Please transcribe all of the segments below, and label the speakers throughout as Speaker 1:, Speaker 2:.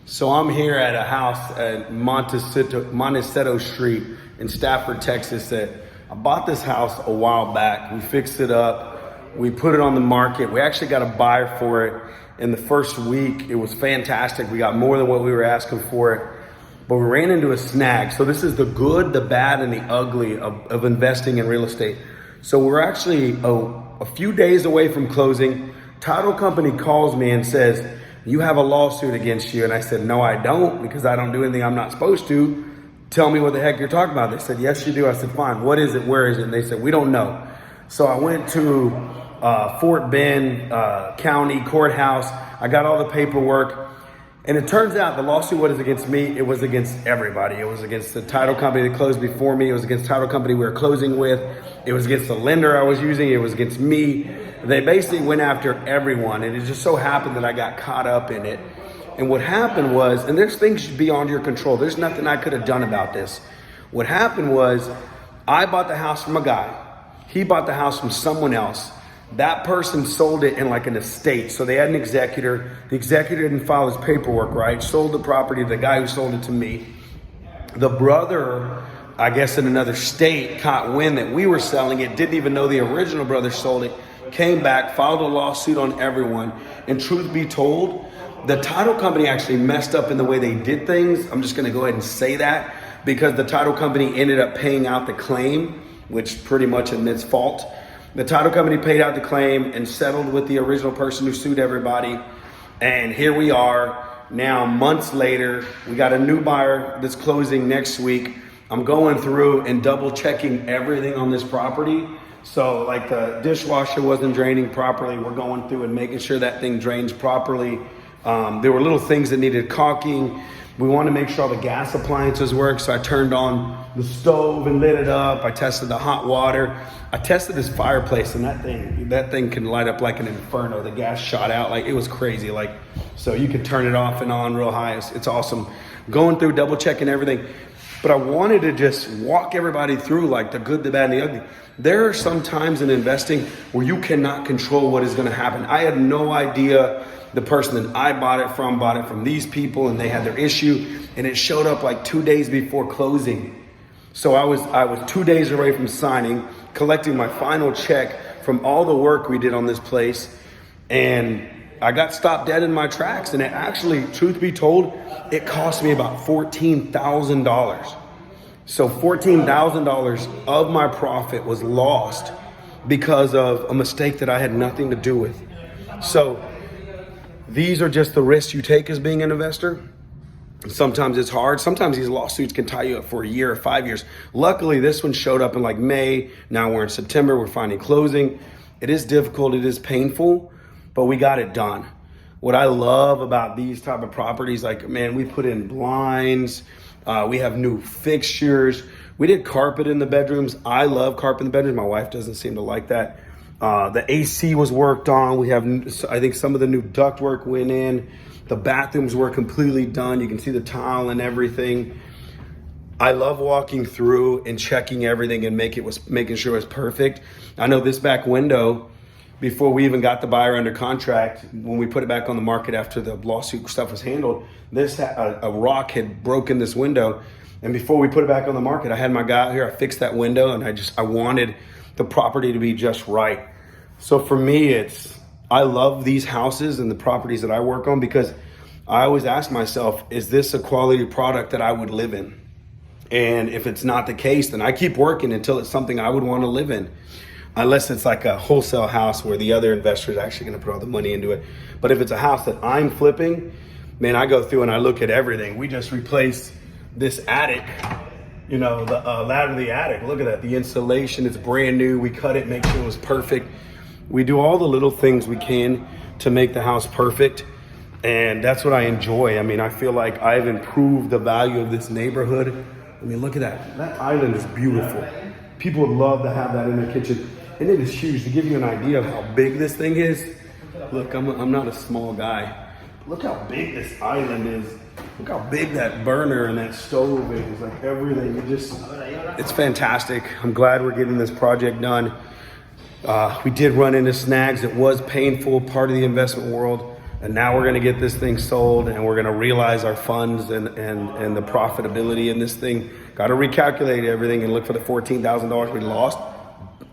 Speaker 1: So I'm here at a house at Montecito Street in Stafford, Texas. That I bought this house a while back. We fixed it up. We put it on the market. We actually got a buyer for it in the first week. It was fantastic. We got more than what we were asking for it. But we ran into a snag. So this is the good, the bad, and the ugly of investing in real estate. So we're actually a few days away from closing. Title company calls me and says, "You have a lawsuit against you." And I said, "No, I don't, because I don't do anything I'm not supposed to. Tell me what the heck you're talking about." They said, "Yes, you do." I said, "Fine, what is it? Where is it?" And they said, "We don't know." So I went to Fort Bend County Courthouse. I got all the paperwork. And it turns out the lawsuit wasn't against me. It was against everybody. It was against the title company that closed before me. It was against the title company we were closing with. It was against the lender I was using. It was against me. They basically went after everyone. And it just so happened that I got caught up in it. And what happened was, and there's things beyond your control. There's nothing I could have done about this. What happened was, I bought the house from a guy. He bought the house from someone else. That person sold it in like an estate. So they had an executor. The executor didn't file his paperwork right, sold the property to the guy who sold it to me. The brother, I guess in another state, caught wind that we were selling it, didn't even know the original brother sold it, came back, filed a lawsuit on everyone. And truth be told, the title company actually messed up in the way they did things. I'm just gonna go ahead and say that, because the title company ended up paying out the claim, which pretty much admits fault. The title company paid out the claim and settled with the original person who sued everybody. And here we are now, months later. We got a new buyer that's closing next week. I'm going through and double checking everything on this property. So like the dishwasher wasn't draining properly. We're going through and making sure that thing drains properly. There were little things that needed caulking. We want to make sure all the gas appliances work. So I turned on the stove and lit it up. I tested the hot water. I tested this fireplace, and that thing can light up like an inferno. The gas shot out, like it was crazy. Like, so you can turn it off and on real high. It's awesome. Going through, double checking everything. But I wanted to just walk everybody through like the good, the bad, and the ugly. There are some times in investing where you cannot control what is going to happen. I had no idea the person that I bought it from these people, and they had their issue, and it showed up like 2 days before closing. So I was 2 days away from signing, collecting my final check from all the work we did on this place, and I got stopped dead in my tracks. And it actually, truth be told, it cost me about $14,000. So $14,000 of my profit was lost because of a mistake that I had nothing to do with. So these are just the risks you take as being an investor. Sometimes it's hard. Sometimes these lawsuits can tie you up for a year or 5 years. Luckily, this one showed up in like May. Now we're in September. We're finally closing. It is difficult. It is painful, but we got it done. What I love about these type of properties, like, man, we put in blinds. We have new fixtures. We did carpet in the bedrooms. I love carpet in the bedrooms. My wife doesn't seem to like that. The AC was worked on. We have, I think some of the new ductwork went in. The bathrooms were completely done. You can see the tile and everything. I love walking through and checking everything and making sure it's perfect. I know this back window, before we even got the buyer under contract, when we put it back on the market after the lawsuit stuff was handled, a rock had broken this window. And before we put it back on the market, I had my guy out here, I fixed that window, and I wanted the property to be just right. So for me, I love these houses and the properties that I work on, because I always ask myself, is this a quality product that I would live in? And if it's not the case, then I keep working until it's something I would want to live in. Unless it's like a wholesale house where the other investor is actually going to put all the money into it. But if it's a house that I'm flipping, man, I go through and I look at everything. We just replaced this attic, the ladder to the attic. Look at that, the insulation, it's brand new. We cut it, make sure it was perfect. We do all the little things we can to make the house perfect. And that's what I enjoy. I mean, I feel like I've improved the value of this neighborhood. I mean, look at that. That island is beautiful. People would love to have that in their kitchen. And it is huge. To give you an idea of how big this thing is, look, I'm not a small guy. Look how big this island is. Look how big that burner and that stove is. Like everything, it's fantastic. I'm glad we're getting this project done. We did run into snags. It was painful, part of the investment world. And now we're gonna get this thing sold, and we're gonna realize our funds and the profitability in this thing. Gotta recalculate everything and look for the $14,000 we lost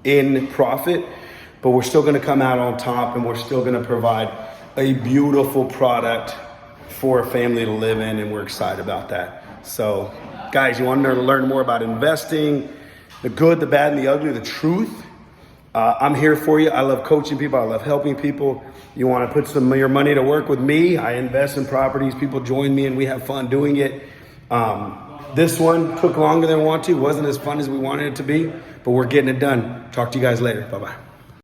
Speaker 1: in profit, but we're still gonna come out on top, and we're still gonna provide a beautiful product for a family to live in, and we're excited about that. So guys, you want to learn more about investing, the good, the bad, and the ugly, the truth, I'm here for you. I love coaching people. I love helping people. You want to put some of your money to work with me? I invest in properties. People join me and we have fun doing it. This one took longer than we wanted to. It wasn't as fun as we wanted it to be, but we're getting it done. Talk to you guys later. Bye-bye.